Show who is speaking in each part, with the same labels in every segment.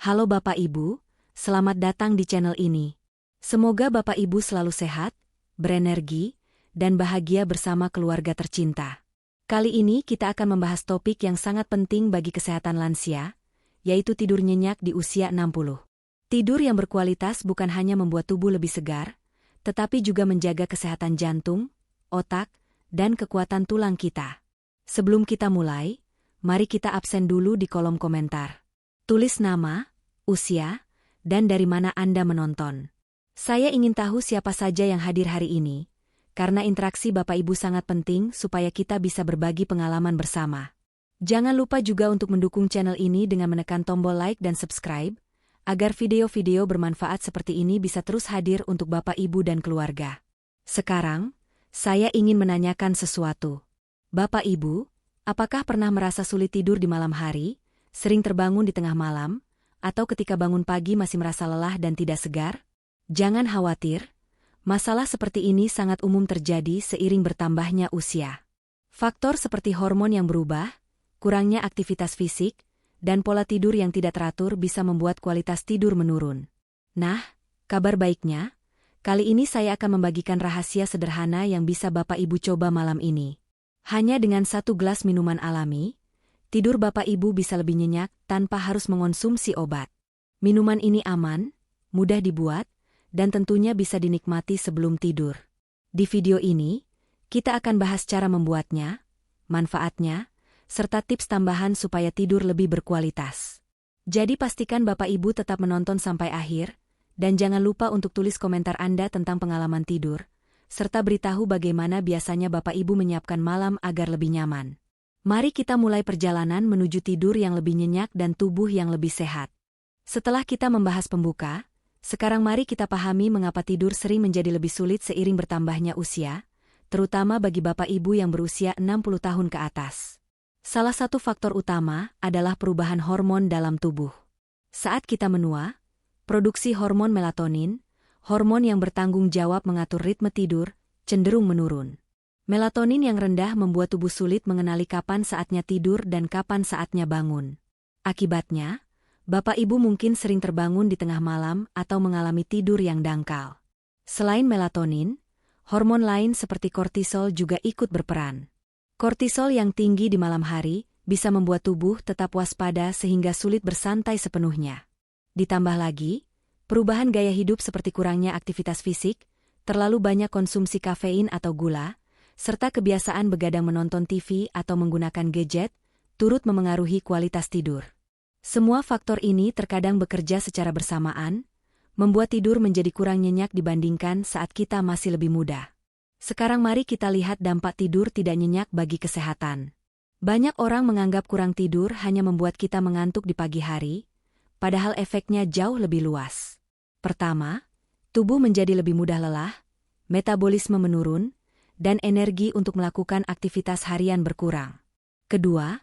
Speaker 1: Halo Bapak Ibu, selamat datang di channel ini. Semoga Bapak Ibu selalu sehat, berenergi, dan bahagia bersama keluarga tercinta. Kali ini kita akan membahas topik yang sangat penting bagi kesehatan lansia, yaitu tidur nyenyak di usia 60. Tidur yang berkualitas bukan hanya membuat tubuh lebih segar, tetapi juga menjaga kesehatan jantung, otak, dan kekuatan tulang kita. Sebelum kita mulai, mari kita absen dulu di kolom komentar. Tulis nama, usia, dan dari mana Anda menonton. Saya ingin tahu siapa saja yang hadir hari ini, karena interaksi Bapak Ibu sangat penting supaya kita bisa berbagi pengalaman bersama. Jangan lupa juga untuk mendukung channel ini dengan menekan tombol like dan subscribe, agar video-video bermanfaat seperti ini bisa terus hadir untuk Bapak Ibu dan keluarga. Sekarang, saya ingin menanyakan sesuatu. Bapak Ibu, apakah pernah merasa sulit tidur di malam hari, sering terbangun di tengah malam, atau ketika bangun pagi masih merasa lelah dan tidak segar? Jangan khawatir, masalah seperti ini sangat umum terjadi seiring bertambahnya usia. Faktor seperti hormon yang berubah, kurangnya aktivitas fisik, dan pola tidur yang tidak teratur bisa membuat kualitas tidur menurun. Nah, kabar baiknya, kali ini saya akan membagikan rahasia sederhana yang bisa Bapak Ibu coba malam ini. Hanya dengan 1 gelas minuman alami, tidur Bapak Ibu bisa lebih nyenyak tanpa harus mengonsumsi obat. Minuman ini aman, mudah dibuat, dan tentunya bisa dinikmati sebelum tidur. Di video ini, kita akan bahas cara membuatnya, manfaatnya, serta tips tambahan supaya tidur lebih berkualitas. Jadi pastikan Bapak Ibu tetap menonton sampai akhir, dan jangan lupa untuk tulis komentar Anda tentang pengalaman tidur, serta beritahu bagaimana biasanya Bapak Ibu menyiapkan malam agar lebih nyaman. Mari kita mulai perjalanan menuju tidur yang lebih nyenyak dan tubuh yang lebih sehat. Setelah kita membahas pembuka, sekarang mari kita pahami mengapa tidur sering menjadi lebih sulit seiring bertambahnya usia, terutama bagi Bapak Ibu yang berusia 60 tahun ke atas. Salah satu faktor utama adalah perubahan hormon dalam tubuh. Saat kita menua, produksi hormon melatonin, hormon yang bertanggung jawab mengatur ritme tidur, cenderung menurun. Melatonin yang rendah membuat tubuh sulit mengenali kapan saatnya tidur dan kapan saatnya bangun. Akibatnya, Bapak Ibu mungkin sering terbangun di tengah malam atau mengalami tidur yang dangkal. Selain melatonin, hormon lain seperti kortisol juga ikut berperan. Kortisol yang tinggi di malam hari bisa membuat tubuh tetap waspada sehingga sulit bersantai sepenuhnya. Ditambah lagi, perubahan gaya hidup seperti kurangnya aktivitas fisik, terlalu banyak konsumsi kafein atau gula, serta kebiasaan begadang menonton TV atau menggunakan gadget, turut memengaruhi kualitas tidur. Semua faktor ini terkadang bekerja secara bersamaan, membuat tidur menjadi kurang nyenyak dibandingkan saat kita masih lebih muda. Sekarang mari kita lihat dampak tidur tidak nyenyak bagi kesehatan. Banyak orang menganggap kurang tidur hanya membuat kita mengantuk di pagi hari, padahal efeknya jauh lebih luas. Pertama, tubuh menjadi lebih mudah lelah, metabolisme menurun, dan energi untuk melakukan aktivitas harian berkurang. Kedua,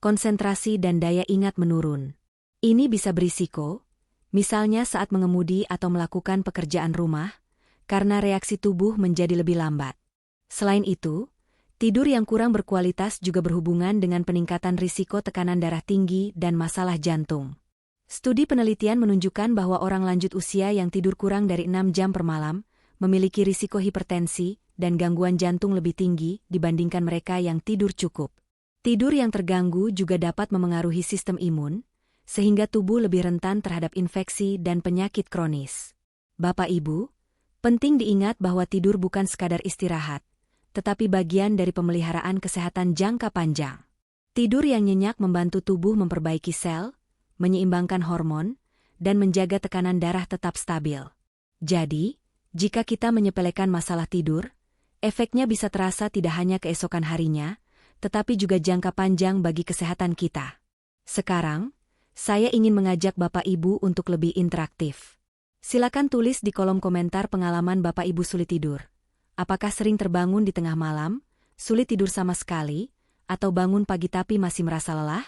Speaker 1: konsentrasi dan daya ingat menurun. Ini bisa berisiko, misalnya saat mengemudi atau melakukan pekerjaan rumah, karena reaksi tubuh menjadi lebih lambat. Selain itu, tidur yang kurang berkualitas juga berhubungan dengan peningkatan risiko tekanan darah tinggi dan masalah jantung. Studi penelitian menunjukkan bahwa orang lanjut usia yang tidur kurang dari 6 jam per malam memiliki risiko hipertensi dan gangguan jantung lebih tinggi dibandingkan mereka yang tidur cukup. Tidur yang terganggu juga dapat memengaruhi sistem imun, sehingga tubuh lebih rentan terhadap infeksi dan penyakit kronis. Bapak Ibu, penting diingat bahwa tidur bukan sekadar istirahat, tetapi bagian dari pemeliharaan kesehatan jangka panjang. Tidur yang nyenyak membantu tubuh memperbaiki sel, menyeimbangkan hormon, dan menjaga tekanan darah tetap stabil. Jadi, jika kita menyepelekan masalah tidur, efeknya bisa terasa tidak hanya keesokan harinya, tetapi juga jangka panjang bagi kesehatan kita. Sekarang, saya ingin mengajak Bapak Ibu untuk lebih interaktif. Silakan tulis di kolom komentar pengalaman Bapak Ibu sulit tidur. Apakah sering terbangun di tengah malam, sulit tidur sama sekali, atau bangun pagi tapi masih merasa lelah?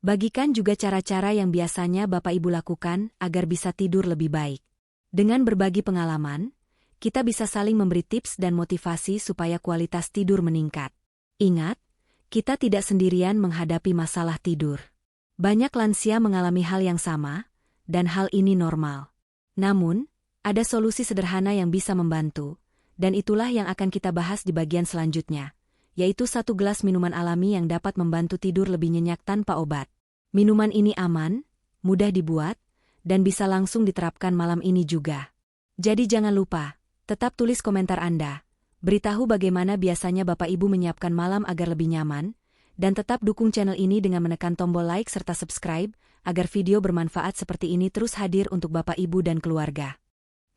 Speaker 1: Bagikan juga cara-cara yang biasanya Bapak Ibu lakukan agar bisa tidur lebih baik. Dengan berbagi pengalaman, kita bisa saling memberi tips dan motivasi supaya kualitas tidur meningkat. Ingat, kita tidak sendirian menghadapi masalah tidur. Banyak lansia mengalami hal yang sama, dan hal ini normal. Namun, ada solusi sederhana yang bisa membantu, dan itulah yang akan kita bahas di bagian selanjutnya, yaitu 1 gelas minuman alami yang dapat membantu tidur lebih nyenyak tanpa obat. Minuman ini aman, mudah dibuat, dan bisa langsung diterapkan malam ini juga. Jadi jangan lupa, tetap tulis komentar Anda. Beritahu bagaimana biasanya Bapak Ibu menyiapkan malam agar lebih nyaman, dan tetap dukung channel ini dengan menekan tombol like serta subscribe, agar video bermanfaat seperti ini terus hadir untuk Bapak Ibu dan keluarga.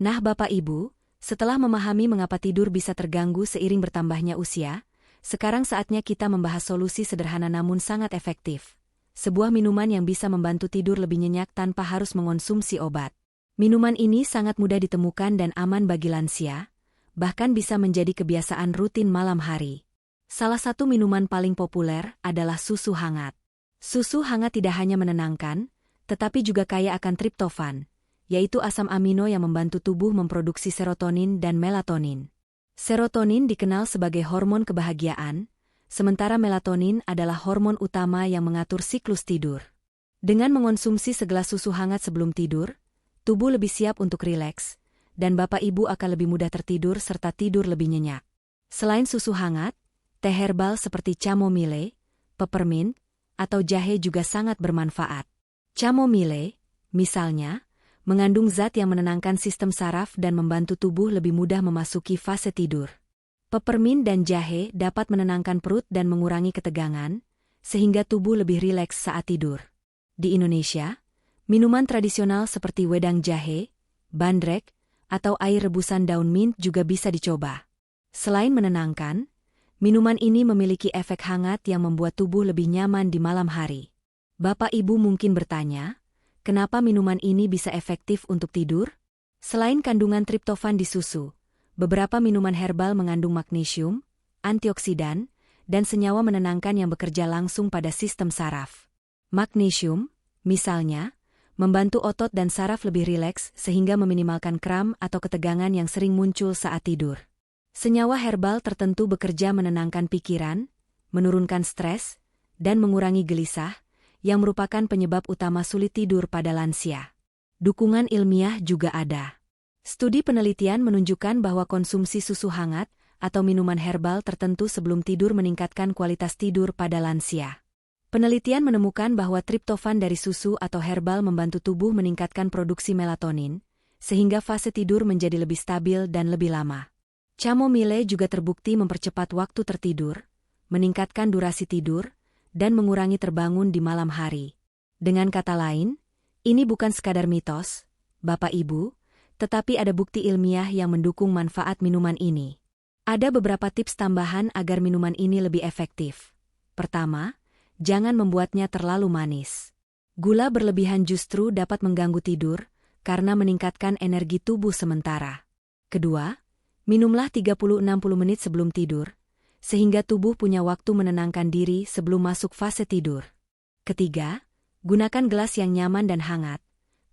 Speaker 1: Nah Bapak Ibu, setelah memahami mengapa tidur bisa terganggu seiring bertambahnya usia, sekarang saatnya kita membahas solusi sederhana namun sangat efektif. Sebuah minuman yang bisa membantu tidur lebih nyenyak tanpa harus mengonsumsi obat. Minuman ini sangat mudah ditemukan dan aman bagi lansia, bahkan bisa menjadi kebiasaan rutin malam hari. Salah satu minuman paling populer adalah susu hangat. Susu hangat tidak hanya menenangkan, tetapi juga kaya akan triptofan, yaitu asam amino yang membantu tubuh memproduksi serotonin dan melatonin. Serotonin dikenal sebagai hormon kebahagiaan, sementara melatonin adalah hormon utama yang mengatur siklus tidur. Dengan mengonsumsi segelas susu hangat sebelum tidur, tubuh lebih siap untuk rileks, dan Bapak Ibu akan lebih mudah tertidur serta tidur lebih nyenyak. Selain susu hangat, teh herbal seperti chamomile, peppermint, atau jahe juga sangat bermanfaat. Chamomile, misalnya, mengandung zat yang menenangkan sistem saraf dan membantu tubuh lebih mudah memasuki fase tidur. Peppermint dan jahe dapat menenangkan perut dan mengurangi ketegangan, sehingga tubuh lebih rileks saat tidur. Di Indonesia, minuman tradisional seperti wedang jahe, bandrek, atau air rebusan daun mint juga bisa dicoba. Selain menenangkan, minuman ini memiliki efek hangat yang membuat tubuh lebih nyaman di malam hari. Bapak Ibu mungkin bertanya, kenapa minuman ini bisa efektif untuk tidur? Selain kandungan triptofan di susu, beberapa minuman herbal mengandung magnesium, antioksidan, dan senyawa menenangkan yang bekerja langsung pada sistem saraf. Magnesium, misalnya, membantu otot dan saraf lebih rileks sehingga meminimalkan kram atau ketegangan yang sering muncul saat tidur. Senyawa herbal tertentu bekerja menenangkan pikiran, menurunkan stres, dan mengurangi gelisah, yang merupakan penyebab utama sulit tidur pada lansia. Dukungan ilmiah juga ada. Studi penelitian menunjukkan bahwa konsumsi susu hangat atau minuman herbal tertentu sebelum tidur meningkatkan kualitas tidur pada lansia. Penelitian menemukan bahwa triptofan dari susu atau herbal membantu tubuh meningkatkan produksi melatonin, sehingga fase tidur menjadi lebih stabil dan lebih lama. Chamomile juga terbukti mempercepat waktu tertidur, meningkatkan durasi tidur, dan mengurangi terbangun di malam hari. Dengan kata lain, ini bukan sekadar mitos, Bapak Ibu, tetapi ada bukti ilmiah yang mendukung manfaat minuman ini. Ada beberapa tips tambahan agar minuman ini lebih efektif. Pertama, jangan membuatnya terlalu manis. Gula berlebihan justru dapat mengganggu tidur, karena meningkatkan energi tubuh sementara. Kedua, minumlah 30-60 menit sebelum tidur, sehingga tubuh punya waktu menenangkan diri sebelum masuk fase tidur. Ketiga, gunakan gelas yang nyaman dan hangat,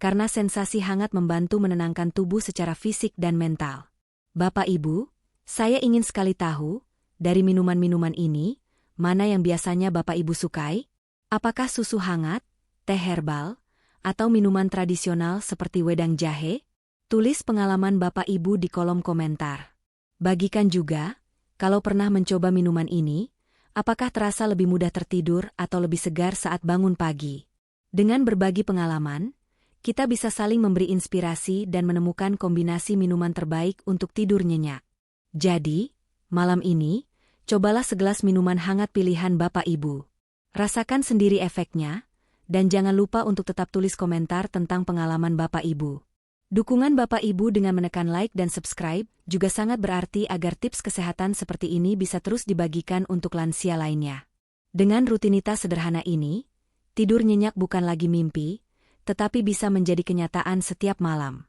Speaker 1: karena sensasi hangat membantu menenangkan tubuh secara fisik dan mental. Bapak Ibu, saya ingin sekali tahu, dari minuman-minuman ini, mana yang biasanya Bapak Ibu sukai? Apakah susu hangat, teh herbal, atau minuman tradisional seperti wedang jahe? Tulis pengalaman Bapak Ibu di kolom komentar. Bagikan juga, kalau pernah mencoba minuman ini, apakah terasa lebih mudah tertidur atau lebih segar saat bangun pagi? Dengan berbagi pengalaman, kita bisa saling memberi inspirasi dan menemukan kombinasi minuman terbaik untuk tidur nyenyak. Jadi, malam ini, cobalah segelas minuman hangat pilihan Bapak Ibu. Rasakan sendiri efeknya, dan jangan lupa untuk tetap tulis komentar tentang pengalaman Bapak Ibu. Dukungan Bapak Ibu dengan menekan like dan subscribe juga sangat berarti agar tips kesehatan seperti ini bisa terus dibagikan untuk lansia lainnya. Dengan rutinitas sederhana ini, tidur nyenyak bukan lagi mimpi, tetapi bisa menjadi kenyataan setiap malam.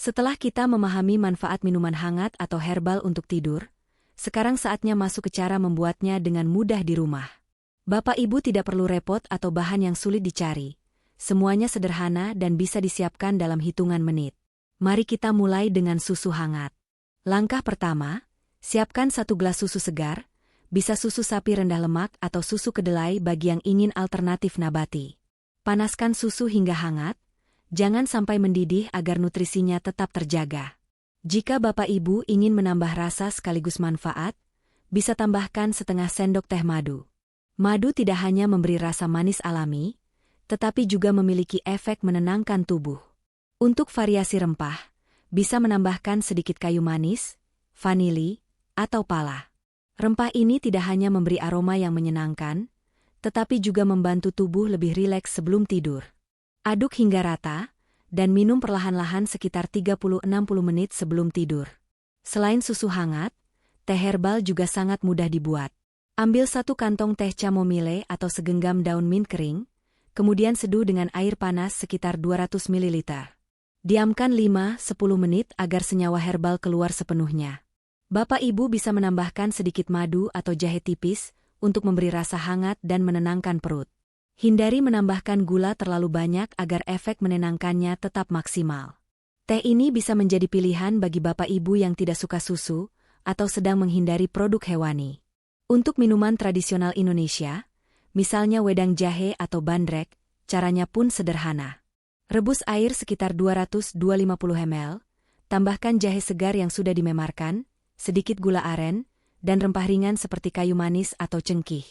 Speaker 1: Setelah kita memahami manfaat minuman hangat atau herbal untuk tidur, sekarang saatnya masuk ke cara membuatnya dengan mudah di rumah. Bapak Ibu tidak perlu repot atau bahan yang sulit dicari. Semuanya sederhana dan bisa disiapkan dalam hitungan menit. Mari kita mulai dengan susu hangat. Langkah pertama, siapkan 1 gelas susu segar, bisa susu sapi rendah lemak atau susu kedelai bagi yang ingin alternatif nabati. Panaskan susu hingga hangat, Jangan sampai mendidih agar nutrisinya tetap terjaga. Jika Bapak Ibu ingin menambah rasa sekaligus manfaat, bisa tambahkan setengah sendok teh madu. Madu tidak hanya memberi rasa manis alami, tetapi juga memiliki efek menenangkan tubuh. Untuk variasi rempah, bisa menambahkan sedikit kayu manis, vanili, atau pala. Rempah ini tidak hanya memberi aroma yang menyenangkan, tetapi juga membantu tubuh lebih rileks sebelum tidur. Aduk hingga rata, dan minum perlahan-lahan sekitar 30-60 menit sebelum tidur. Selain susu hangat, teh herbal juga sangat mudah dibuat. Ambil 1 kantong teh chamomile atau segenggam daun mint kering, kemudian seduh dengan air panas sekitar 200 ml. Diamkan 5-10 menit agar senyawa herbal keluar sepenuhnya. Bapak Ibu bisa menambahkan sedikit madu atau jahe tipis untuk memberi rasa hangat dan menenangkan perut. Hindari menambahkan gula terlalu banyak agar efek menenangkannya tetap maksimal. Teh ini bisa menjadi pilihan bagi Bapak Ibu yang tidak suka susu atau sedang menghindari produk hewani. Untuk minuman tradisional Indonesia, misalnya wedang jahe atau bandrek, caranya pun sederhana. Rebus air sekitar 200-250 ml, tambahkan jahe segar yang sudah dimemarkan, sedikit gula aren, dan rempah ringan seperti kayu manis atau cengkih.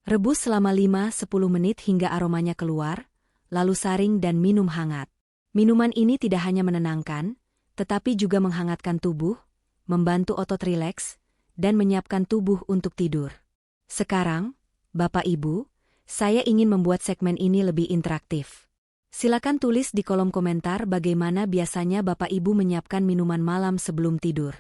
Speaker 1: Rebus selama 5-10 menit hingga aromanya keluar, lalu saring dan minum hangat. Minuman ini tidak hanya menenangkan, tetapi juga menghangatkan tubuh, membantu otot rileks, dan menyiapkan tubuh untuk tidur. Sekarang, Bapak Ibu, saya ingin membuat segmen ini lebih interaktif. Silakan tulis di kolom komentar bagaimana biasanya Bapak Ibu menyiapkan minuman malam sebelum tidur.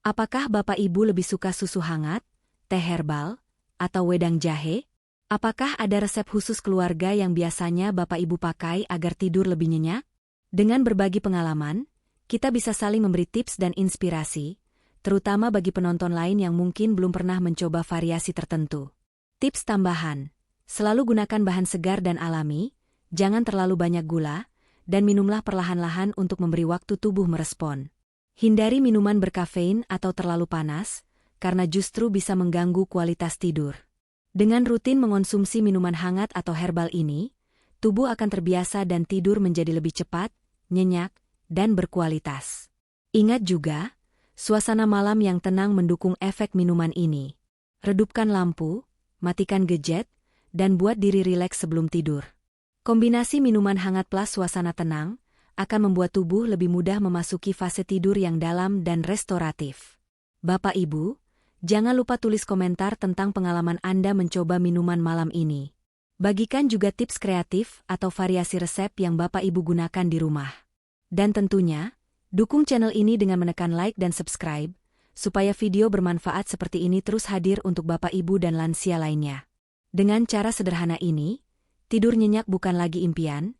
Speaker 1: Apakah Bapak Ibu lebih suka susu hangat, teh herbal, atau wedang jahe? Apakah ada resep khusus keluarga yang biasanya Bapak Ibu pakai agar tidur lebih nyenyak? Dengan berbagi pengalaman, kita bisa saling memberi tips dan inspirasi, terutama bagi penonton lain yang mungkin belum pernah mencoba variasi tertentu. Tips tambahan: selalu gunakan bahan segar dan alami, jangan terlalu banyak gula, dan minumlah perlahan-lahan untuk memberi waktu tubuh merespon. Hindari minuman berkafein atau terlalu panas, karena justru bisa mengganggu kualitas tidur. Dengan rutin mengonsumsi minuman hangat atau herbal ini, tubuh akan terbiasa dan tidur menjadi lebih cepat, nyenyak, dan berkualitas. Ingat juga, suasana malam yang tenang mendukung efek minuman ini. Redupkan lampu, matikan gadget, dan buat diri rileks sebelum tidur. Kombinasi minuman hangat plus suasana tenang akan membuat tubuh lebih mudah memasuki fase tidur yang dalam dan restoratif. Bapak Ibu, jangan lupa tulis komentar tentang pengalaman Anda mencoba minuman malam ini. Bagikan juga tips kreatif atau variasi resep yang Bapak Ibu gunakan di rumah. Dan tentunya, dukung channel ini dengan menekan like dan subscribe, supaya video bermanfaat seperti ini terus hadir untuk Bapak Ibu dan lansia lainnya. Dengan cara sederhana ini, tidur nyenyak bukan lagi impian,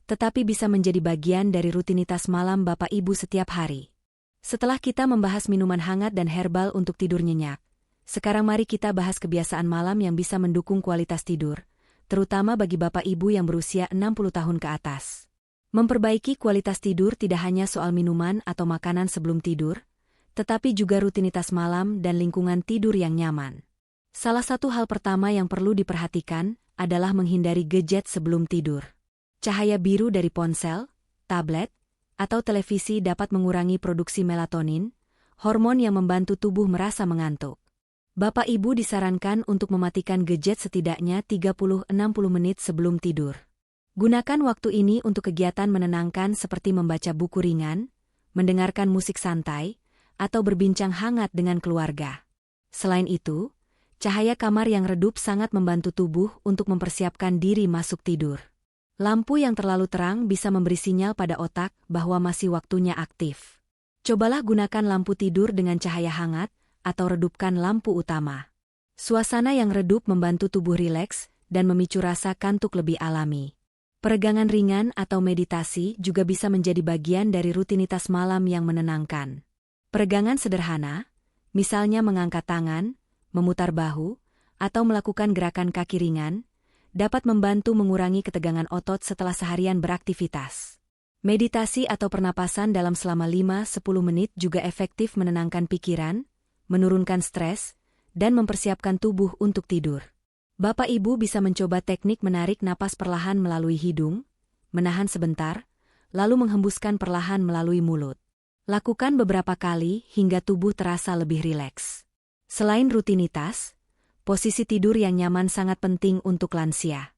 Speaker 1: tetapi bisa menjadi bagian dari rutinitas malam Bapak Ibu setiap hari. Setelah kita membahas minuman hangat dan herbal untuk tidur nyenyak, sekarang mari kita bahas kebiasaan malam yang bisa mendukung kualitas tidur, terutama bagi Bapak Ibu yang berusia 60 tahun ke atas. Memperbaiki kualitas tidur tidak hanya soal minuman atau makanan sebelum tidur, tetapi juga rutinitas malam dan lingkungan tidur yang nyaman. Salah satu hal pertama yang perlu diperhatikan adalah menghindari gadget sebelum tidur. Cahaya biru dari ponsel, tablet, atau televisi dapat mengurangi produksi melatonin, hormon yang membantu tubuh merasa mengantuk. Bapak Ibu disarankan untuk mematikan gadget setidaknya 30-60 menit sebelum tidur. Gunakan waktu ini untuk kegiatan menenangkan seperti membaca buku ringan, mendengarkan musik santai, atau berbincang hangat dengan keluarga. Selain itu, cahaya kamar yang redup sangat membantu tubuh untuk mempersiapkan diri masuk tidur. Lampu yang terlalu terang bisa memberi sinyal pada otak bahwa masih waktunya aktif. Cobalah gunakan lampu tidur dengan cahaya hangat atau redupkan lampu utama. Suasana yang redup membantu tubuh rileks dan memicu rasa kantuk lebih alami. Peregangan ringan atau meditasi juga bisa menjadi bagian dari rutinitas malam yang menenangkan. Peregangan sederhana, misalnya mengangkat tangan, memutar bahu, atau melakukan gerakan kaki ringan, dapat membantu mengurangi ketegangan otot setelah seharian beraktivitas. Meditasi atau pernapasan dalam selama 5-10 menit juga efektif menenangkan pikiran, menurunkan stres, dan mempersiapkan tubuh untuk tidur. Bapak Ibu bisa mencoba teknik menarik napas perlahan melalui hidung, menahan sebentar, lalu menghembuskan perlahan melalui mulut. Lakukan beberapa kali hingga tubuh terasa lebih rileks. Selain rutinitas, posisi tidur yang nyaman sangat penting untuk lansia.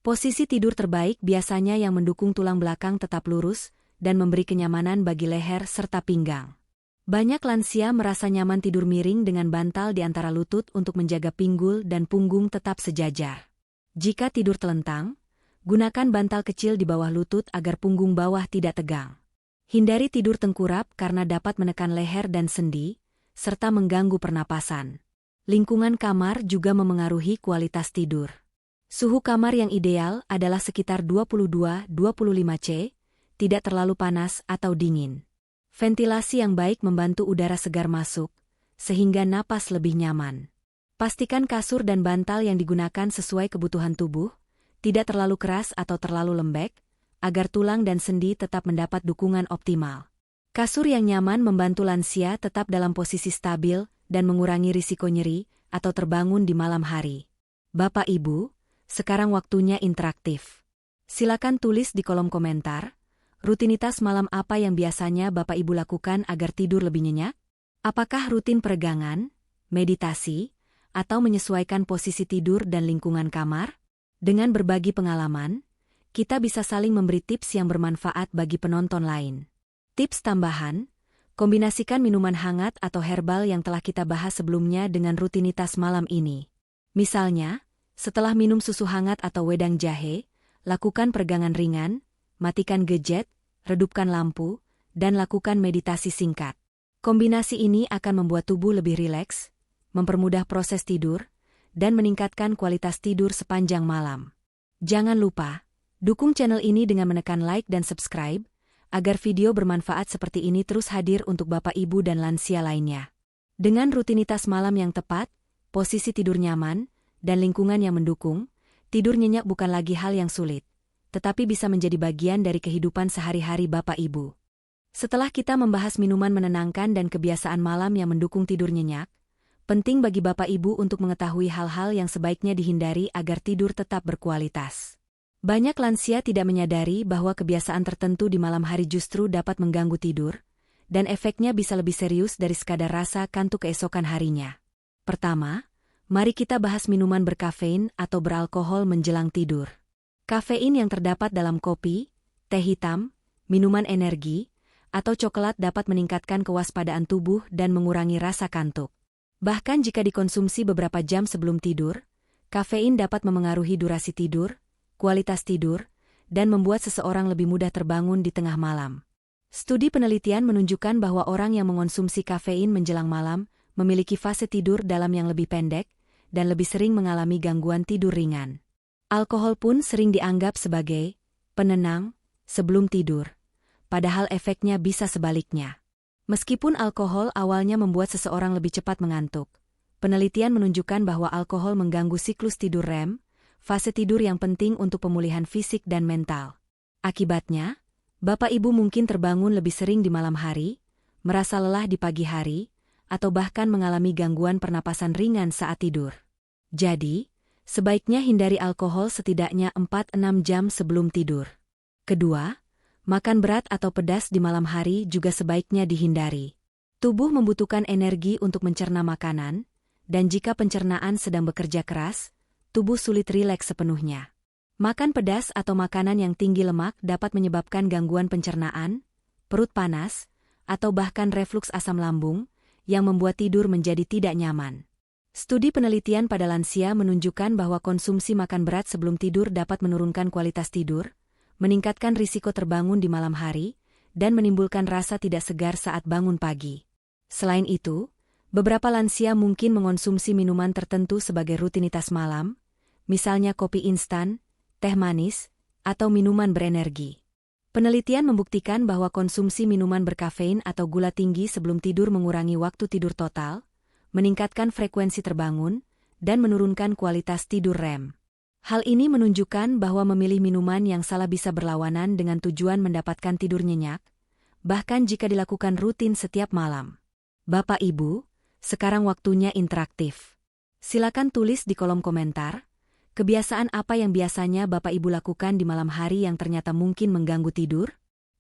Speaker 1: Posisi tidur terbaik biasanya yang mendukung tulang belakang tetap lurus dan memberi kenyamanan bagi leher serta pinggang. Banyak lansia merasa nyaman tidur miring dengan bantal di antara lutut untuk menjaga pinggul dan punggung tetap sejajar. Jika tidur telentang, gunakan bantal kecil di bawah lutut agar punggung bawah tidak tegang. Hindari tidur tengkurap karena dapat menekan leher dan sendi, serta mengganggu pernapasan. Lingkungan kamar juga memengaruhi kualitas tidur. Suhu kamar yang ideal adalah sekitar 22-25 C, tidak terlalu panas atau dingin. Ventilasi yang baik membantu udara segar masuk, sehingga napas lebih nyaman. Pastikan kasur dan bantal yang digunakan sesuai kebutuhan tubuh, tidak terlalu keras atau terlalu lembek, agar tulang dan sendi tetap mendapat dukungan optimal. Kasur yang nyaman membantu lansia tetap dalam posisi stabil dan mengurangi risiko nyeri atau terbangun di malam hari. Bapak Ibu, sekarang waktunya interaktif. Silakan tulis di kolom komentar, rutinitas malam apa yang biasanya Bapak Ibu lakukan agar tidur lebih nyenyak? Apakah rutin peregangan, meditasi, atau menyesuaikan posisi tidur dan lingkungan kamar? Dengan berbagi pengalaman, kita bisa saling memberi tips yang bermanfaat bagi penonton lain. Tips tambahan, kombinasikan minuman hangat atau herbal yang telah kita bahas sebelumnya dengan rutinitas malam ini. Misalnya, setelah minum susu hangat atau wedang jahe, lakukan peregangan ringan, matikan gadget, redupkan lampu, dan lakukan meditasi singkat. Kombinasi ini akan membuat tubuh lebih rileks, mempermudah proses tidur, dan meningkatkan kualitas tidur sepanjang malam. Jangan lupa, dukung channel ini dengan menekan like dan subscribe, agar video bermanfaat seperti ini terus hadir untuk Bapak Ibu dan lansia lainnya. Dengan rutinitas malam yang tepat, posisi tidur nyaman, dan lingkungan yang mendukung, tidur nyenyak bukan lagi hal yang sulit, tetapi bisa menjadi bagian dari kehidupan sehari-hari Bapak Ibu. Setelah kita membahas minuman menenangkan dan kebiasaan malam yang mendukung tidur nyenyak, penting bagi Bapak Ibu untuk mengetahui hal-hal yang sebaiknya dihindari agar tidur tetap berkualitas. Banyak lansia tidak menyadari bahwa kebiasaan tertentu di malam hari justru dapat mengganggu tidur, dan efeknya bisa lebih serius dari sekadar rasa kantuk keesokan harinya. Pertama, mari kita bahas minuman berkafein atau beralkohol menjelang tidur. Kafein yang terdapat dalam kopi, teh hitam, minuman energi, atau coklat dapat meningkatkan kewaspadaan tubuh dan mengurangi rasa kantuk. Bahkan jika dikonsumsi beberapa jam sebelum tidur, kafein dapat memengaruhi durasi tidur, kualitas tidur, dan membuat seseorang lebih mudah terbangun di tengah malam. Studi penelitian menunjukkan bahwa orang yang mengonsumsi kafein menjelang malam memiliki fase tidur dalam yang lebih pendek dan lebih sering mengalami gangguan tidur ringan. Alkohol pun sering dianggap sebagai penenang sebelum tidur, padahal efeknya bisa sebaliknya. Meskipun alkohol awalnya membuat seseorang lebih cepat mengantuk, penelitian menunjukkan bahwa alkohol mengganggu siklus tidur REM, fase tidur yang penting untuk pemulihan fisik dan mental. Akibatnya, Bapak Ibu mungkin terbangun lebih sering di malam hari, merasa lelah di pagi hari, atau bahkan mengalami gangguan pernapasan ringan saat tidur. Jadi, sebaiknya hindari alkohol setidaknya 4-6 jam sebelum tidur. Kedua, makan berat atau pedas di malam hari juga sebaiknya dihindari. Tubuh membutuhkan energi untuk mencerna makanan, dan jika pencernaan sedang bekerja keras, tubuh sulit rileks sepenuhnya. Makan pedas atau makanan yang tinggi lemak dapat menyebabkan gangguan pencernaan, perut panas, atau bahkan refluks asam lambung, yang membuat tidur menjadi tidak nyaman. Studi penelitian pada lansia menunjukkan bahwa konsumsi makan berat sebelum tidur dapat menurunkan kualitas tidur, meningkatkan risiko terbangun di malam hari, dan menimbulkan rasa tidak segar saat bangun pagi. Selain itu, beberapa lansia mungkin mengonsumsi minuman tertentu sebagai rutinitas malam, misalnya kopi instan, teh manis, atau minuman berenergi. Penelitian membuktikan bahwa konsumsi minuman berkafein atau gula tinggi sebelum tidur mengurangi waktu tidur total, meningkatkan frekuensi terbangun, dan menurunkan kualitas tidur REM. Hal ini menunjukkan bahwa memilih minuman yang salah bisa berlawanan dengan tujuan mendapatkan tidur nyenyak, bahkan jika dilakukan rutin setiap malam. Bapak Ibu, sekarang waktunya interaktif. Silakan tulis di kolom komentar, kebiasaan apa yang biasanya Bapak Ibu lakukan di malam hari yang ternyata mungkin mengganggu tidur?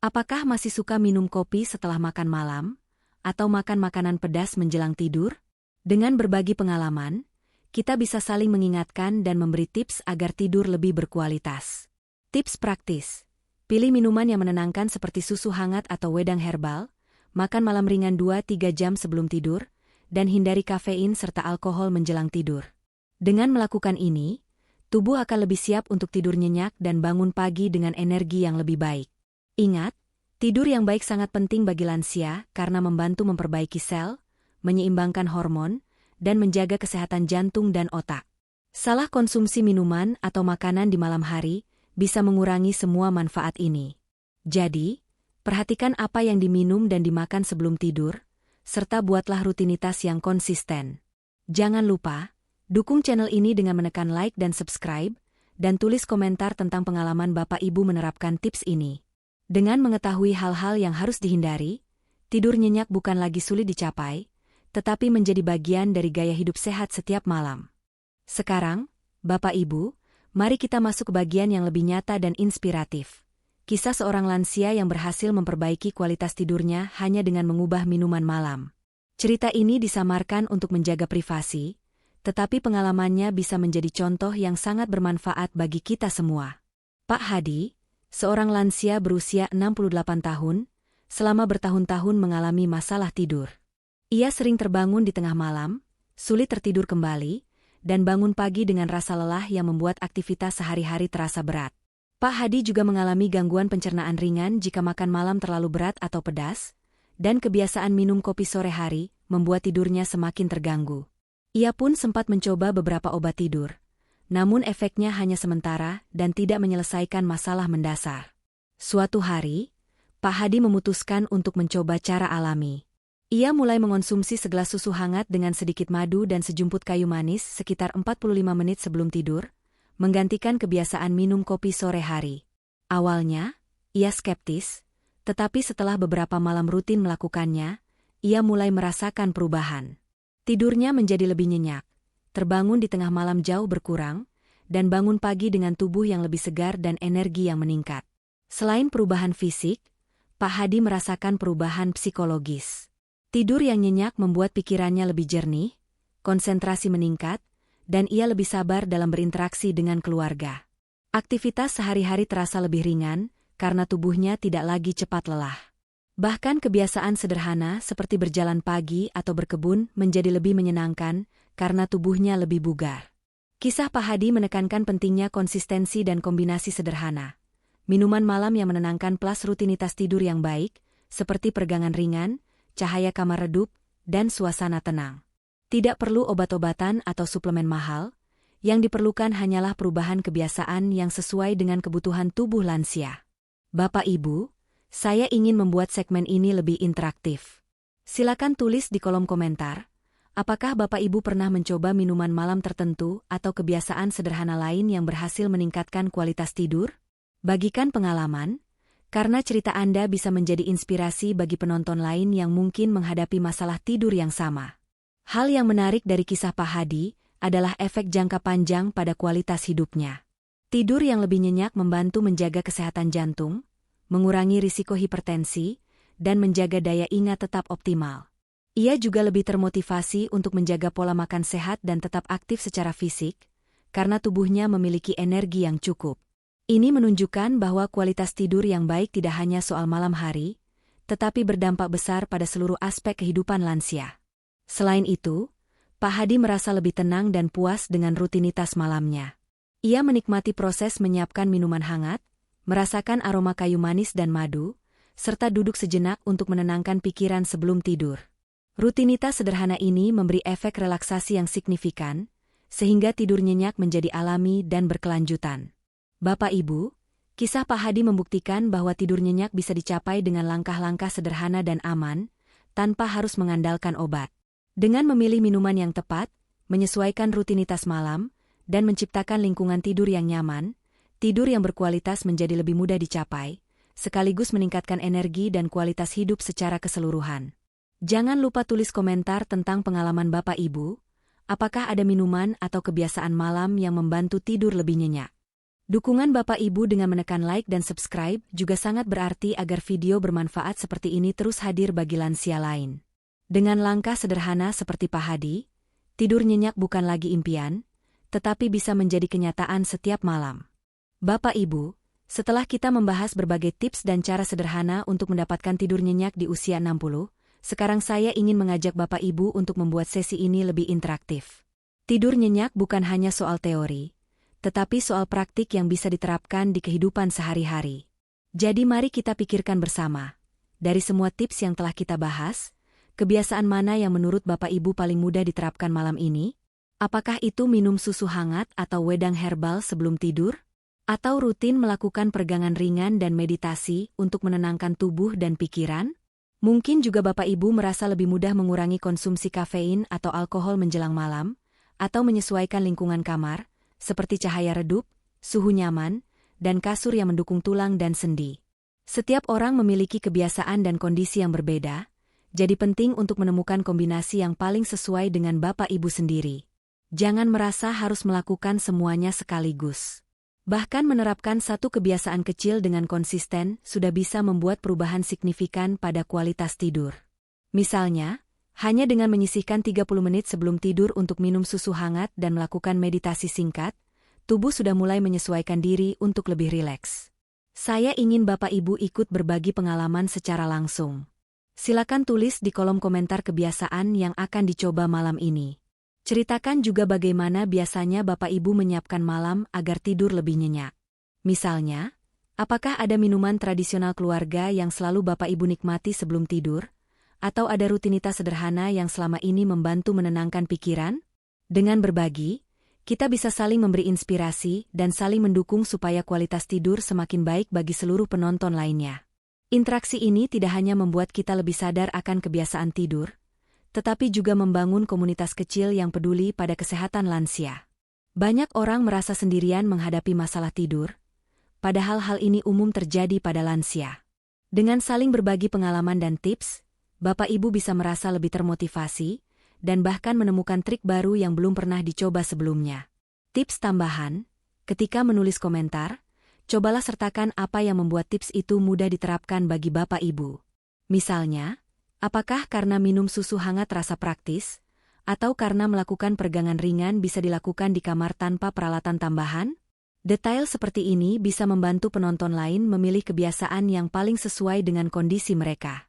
Speaker 1: Apakah masih suka minum kopi setelah makan malam? Atau makan makanan pedas menjelang tidur? Dengan berbagi pengalaman, kita bisa saling mengingatkan dan memberi tips agar tidur lebih berkualitas. Tips praktis. Pilih minuman yang menenangkan seperti susu hangat atau wedang herbal, makan malam ringan 2-3 jam sebelum tidur, dan hindari kafein serta alkohol menjelang tidur. Dengan melakukan ini, tubuh akan lebih siap untuk tidur nyenyak dan bangun pagi dengan energi yang lebih baik. Ingat, tidur yang baik sangat penting bagi lansia karena membantu memperbaiki sel, menyeimbangkan hormon, dan menjaga kesehatan jantung dan otak. Salah konsumsi minuman atau makanan di malam hari bisa mengurangi semua manfaat ini. Jadi, perhatikan apa yang diminum dan dimakan sebelum tidur, serta buatlah rutinitas yang konsisten. Jangan lupa, dukung channel ini dengan menekan like dan subscribe, dan tulis komentar tentang pengalaman Bapak Ibu menerapkan tips ini. Dengan mengetahui hal-hal yang harus dihindari, tidur nyenyak bukan lagi sulit dicapai, tetapi menjadi bagian dari gaya hidup sehat setiap malam. Sekarang, Bapak Ibu, mari kita masuk ke bagian yang lebih nyata dan inspiratif. Kisah seorang lansia yang berhasil memperbaiki kualitas tidurnya hanya dengan mengubah minuman malam. Cerita ini disamarkan untuk menjaga privasi, tetapi pengalamannya bisa menjadi contoh yang sangat bermanfaat bagi kita semua. Pak Hadi, seorang lansia berusia 68 tahun, selama bertahun-tahun mengalami masalah tidur. Ia sering terbangun di tengah malam, sulit tertidur kembali, dan bangun pagi dengan rasa lelah yang membuat aktivitas sehari-hari terasa berat. Pak Hadi juga mengalami gangguan pencernaan ringan jika makan malam terlalu berat atau pedas, dan kebiasaan minum kopi sore hari membuat tidurnya semakin terganggu. Ia pun sempat mencoba beberapa obat tidur, namun efeknya hanya sementara dan tidak menyelesaikan masalah mendasar. Suatu hari, Pak Hadi memutuskan untuk mencoba cara alami. Ia mulai mengonsumsi segelas susu hangat dengan sedikit madu dan sejumput kayu manis sekitar 45 menit sebelum tidur, menggantikan kebiasaan minum kopi sore hari. Awalnya, ia skeptis, tetapi setelah beberapa malam rutin melakukannya, ia mulai merasakan perubahan. Tidurnya menjadi lebih nyenyak, terbangun di tengah malam jauh berkurang, dan bangun pagi dengan tubuh yang lebih segar dan energi yang meningkat. Selain perubahan fisik, Pak Hadi merasakan perubahan psikologis. Tidur yang nyenyak membuat pikirannya lebih jernih, konsentrasi meningkat, dan ia lebih sabar dalam berinteraksi dengan keluarga. Aktivitas sehari-hari terasa lebih ringan, karena tubuhnya tidak lagi cepat lelah. Bahkan kebiasaan sederhana seperti berjalan pagi atau berkebun menjadi lebih menyenangkan, karena tubuhnya lebih bugar. Kisah Pak Hadi menekankan pentingnya konsistensi dan kombinasi sederhana. Minuman malam yang menenangkan plus rutinitas tidur yang baik, seperti peregangan ringan, cahaya kamar redup, dan suasana tenang. Tidak perlu obat-obatan atau suplemen mahal, yang diperlukan hanyalah perubahan kebiasaan yang sesuai dengan kebutuhan tubuh lansia. Bapak Ibu, saya ingin membuat segmen ini lebih interaktif. Silakan tulis di kolom komentar, apakah Bapak Ibu pernah mencoba minuman malam tertentu atau kebiasaan sederhana lain yang berhasil meningkatkan kualitas tidur? Bagikan pengalaman, karena cerita Anda bisa menjadi inspirasi bagi penonton lain yang mungkin menghadapi masalah tidur yang sama. Hal yang menarik dari kisah Pak Hadi adalah efek jangka panjang pada kualitas hidupnya. Tidur yang lebih nyenyak membantu menjaga kesehatan jantung, mengurangi risiko hipertensi, dan menjaga daya ingat tetap optimal. Ia juga lebih termotivasi untuk menjaga pola makan sehat dan tetap aktif secara fisik, karena tubuhnya memiliki energi yang cukup. Ini menunjukkan bahwa kualitas tidur yang baik tidak hanya soal malam hari, tetapi berdampak besar pada seluruh aspek kehidupan lansia. Selain itu, Pak Hadi merasa lebih tenang dan puas dengan rutinitas malamnya. Ia menikmati proses menyiapkan minuman hangat, merasakan aroma kayu manis dan madu, serta duduk sejenak untuk menenangkan pikiran sebelum tidur. Rutinitas sederhana ini memberi efek relaksasi yang signifikan, sehingga tidur nyenyak menjadi alami dan berkelanjutan. Bapak Ibu, kisah Pak Hadi membuktikan bahwa tidur nyenyak bisa dicapai dengan langkah-langkah sederhana dan aman, tanpa harus mengandalkan obat. Dengan memilih minuman yang tepat, menyesuaikan rutinitas malam, dan menciptakan lingkungan tidur yang nyaman, tidur yang berkualitas menjadi lebih mudah dicapai, sekaligus meningkatkan energi dan kualitas hidup secara keseluruhan. Jangan lupa tulis komentar tentang pengalaman Bapak Ibu, apakah ada minuman atau kebiasaan malam yang membantu tidur lebih nyenyak. Dukungan Bapak Ibu dengan menekan like dan subscribe juga sangat berarti agar video bermanfaat seperti ini terus hadir bagi lansia lain. Dengan langkah sederhana seperti Pak Hadi, tidur nyenyak bukan lagi impian, tetapi bisa menjadi kenyataan setiap malam. Bapak Ibu, setelah kita membahas berbagai tips dan cara sederhana untuk mendapatkan tidur nyenyak di usia 60, sekarang saya ingin mengajak Bapak Ibu untuk membuat sesi ini lebih interaktif. Tidur nyenyak bukan hanya soal teori, tetapi soal praktik yang bisa diterapkan di kehidupan sehari-hari. Jadi mari kita pikirkan bersama. Dari semua tips yang telah kita bahas, kebiasaan mana yang menurut Bapak Ibu paling mudah diterapkan malam ini? Apakah itu minum susu hangat atau wedang herbal sebelum tidur? Atau rutin melakukan peregangan ringan dan meditasi untuk menenangkan tubuh dan pikiran? Mungkin juga Bapak Ibu merasa lebih mudah mengurangi konsumsi kafein atau alkohol menjelang malam, atau menyesuaikan lingkungan kamar, seperti cahaya redup, suhu nyaman, dan kasur yang mendukung tulang dan sendi. Setiap orang memiliki kebiasaan dan kondisi yang berbeda, jadi penting untuk menemukan kombinasi yang paling sesuai dengan Bapak Ibu sendiri. Jangan merasa harus melakukan semuanya sekaligus. Bahkan menerapkan satu kebiasaan kecil dengan konsisten sudah bisa membuat perubahan signifikan pada kualitas tidur. Misalnya, hanya dengan menyisihkan 30 menit sebelum tidur untuk minum susu hangat dan melakukan meditasi singkat, tubuh sudah mulai menyesuaikan diri untuk lebih rileks. Saya ingin Bapak Ibu ikut berbagi pengalaman secara langsung. Silakan tulis di kolom komentar kebiasaan yang akan dicoba malam ini. Ceritakan juga bagaimana biasanya Bapak Ibu menyiapkan malam agar tidur lebih nyenyak. Misalnya, apakah ada minuman tradisional keluarga yang selalu Bapak Ibu nikmati sebelum tidur? Atau ada rutinitas sederhana yang selama ini membantu menenangkan pikiran? Dengan berbagi, kita bisa saling memberi inspirasi dan saling mendukung supaya kualitas tidur semakin baik bagi seluruh penonton lainnya. Interaksi ini tidak hanya membuat kita lebih sadar akan kebiasaan tidur, tetapi juga membangun komunitas kecil yang peduli pada kesehatan lansia. Banyak orang merasa sendirian menghadapi masalah tidur, padahal hal ini umum terjadi pada lansia. Dengan saling berbagi pengalaman dan tips, Bapak Ibu bisa merasa lebih termotivasi, dan bahkan menemukan trik baru yang belum pernah dicoba sebelumnya. Tips tambahan, ketika menulis komentar, cobalah sertakan apa yang membuat tips itu mudah diterapkan bagi Bapak Ibu. Misalnya, apakah karena minum susu hangat terasa praktis, atau karena melakukan peregangan ringan bisa dilakukan di kamar tanpa peralatan tambahan? Detail seperti ini bisa membantu penonton lain memilih kebiasaan yang paling sesuai dengan kondisi mereka.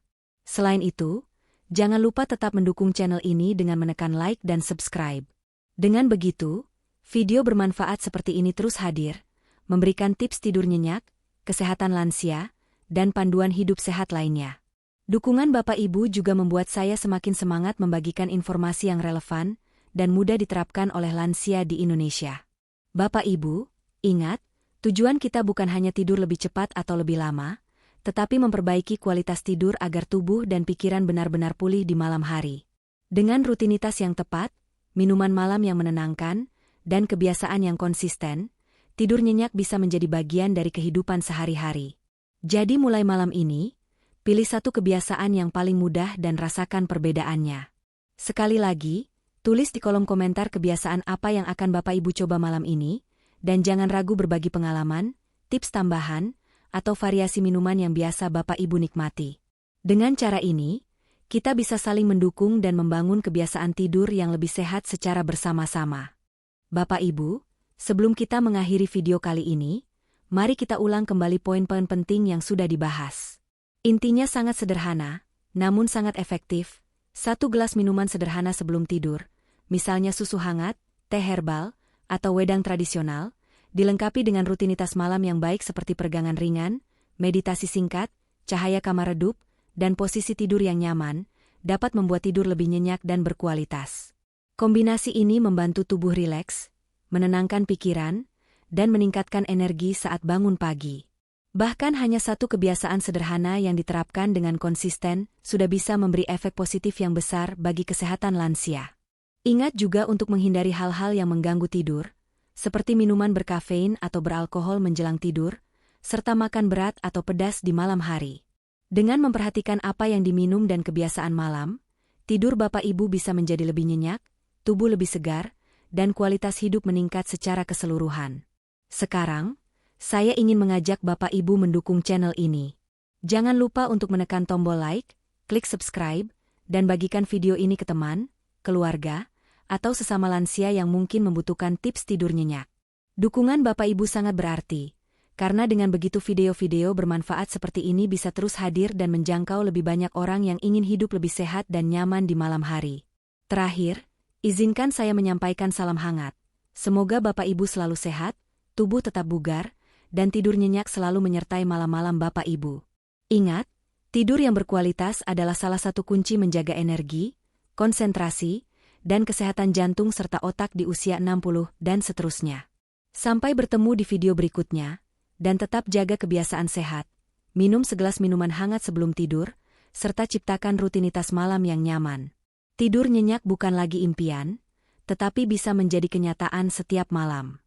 Speaker 1: Selain itu, jangan lupa tetap mendukung channel ini dengan menekan like dan subscribe. Dengan begitu, video bermanfaat seperti ini terus hadir, memberikan tips tidur nyenyak, kesehatan lansia, dan panduan hidup sehat lainnya. Dukungan Bapak Ibu juga membuat saya semakin semangat membagikan informasi yang relevan dan mudah diterapkan oleh lansia di Indonesia. Bapak Ibu, ingat, tujuan kita bukan hanya tidur lebih cepat atau lebih lama, tetapi memperbaiki kualitas tidur agar tubuh dan pikiran benar-benar pulih di malam hari. Dengan rutinitas yang tepat, minuman malam yang menenangkan, dan kebiasaan yang konsisten, tidur nyenyak bisa menjadi bagian dari kehidupan sehari-hari. Jadi mulai malam ini, pilih satu kebiasaan yang paling mudah dan rasakan perbedaannya. Sekali lagi, tulis di kolom komentar kebiasaan apa yang akan Bapak Ibu coba malam ini, dan jangan ragu berbagi pengalaman, tips tambahan, atau variasi minuman yang biasa Bapak Ibu nikmati. Dengan cara ini, kita bisa saling mendukung dan membangun kebiasaan tidur yang lebih sehat secara bersama-sama. Bapak Ibu, sebelum kita mengakhiri video kali ini, mari kita ulang kembali poin-poin penting yang sudah dibahas. Intinya sangat sederhana, namun sangat efektif. 1 gelas minuman sederhana sebelum tidur, misalnya susu hangat, teh herbal, atau wedang tradisional, dilengkapi dengan rutinitas malam yang baik seperti peregangan ringan, meditasi singkat, cahaya kamar redup, dan posisi tidur yang nyaman, dapat membuat tidur lebih nyenyak dan berkualitas. Kombinasi ini membantu tubuh rileks, menenangkan pikiran, dan meningkatkan energi saat bangun pagi. Bahkan hanya satu kebiasaan sederhana yang diterapkan dengan konsisten sudah bisa memberi efek positif yang besar bagi kesehatan lansia. Ingat juga untuk menghindari hal-hal yang mengganggu tidur, seperti minuman berkafein atau beralkohol menjelang tidur, serta makan berat atau pedas di malam hari. Dengan memperhatikan apa yang diminum dan kebiasaan malam, tidur Bapak Ibu bisa menjadi lebih nyenyak, tubuh lebih segar, dan kualitas hidup meningkat secara keseluruhan. Sekarang, saya ingin mengajak Bapak Ibu mendukung channel ini. Jangan lupa untuk menekan tombol like, klik subscribe, dan bagikan video ini ke teman, keluarga, atau sesama lansia yang mungkin membutuhkan tips tidur nyenyak. Dukungan Bapak Ibu sangat berarti, karena dengan begitu video-video bermanfaat seperti ini bisa terus hadir dan menjangkau lebih banyak orang yang ingin hidup lebih sehat dan nyaman di malam hari. Terakhir, izinkan saya menyampaikan salam hangat. Semoga Bapak Ibu selalu sehat, tubuh tetap bugar, dan tidur nyenyak selalu menyertai malam-malam Bapak Ibu. Ingat, tidur yang berkualitas adalah salah satu kunci menjaga energi, konsentrasi, dan kesehatan jantung serta otak di usia 60 dan seterusnya. Sampai bertemu di video berikutnya, dan tetap jaga kebiasaan sehat, minum segelas minuman hangat sebelum tidur, serta ciptakan rutinitas malam yang nyaman. Tidur nyenyak bukan lagi impian, tetapi bisa menjadi kenyataan setiap malam.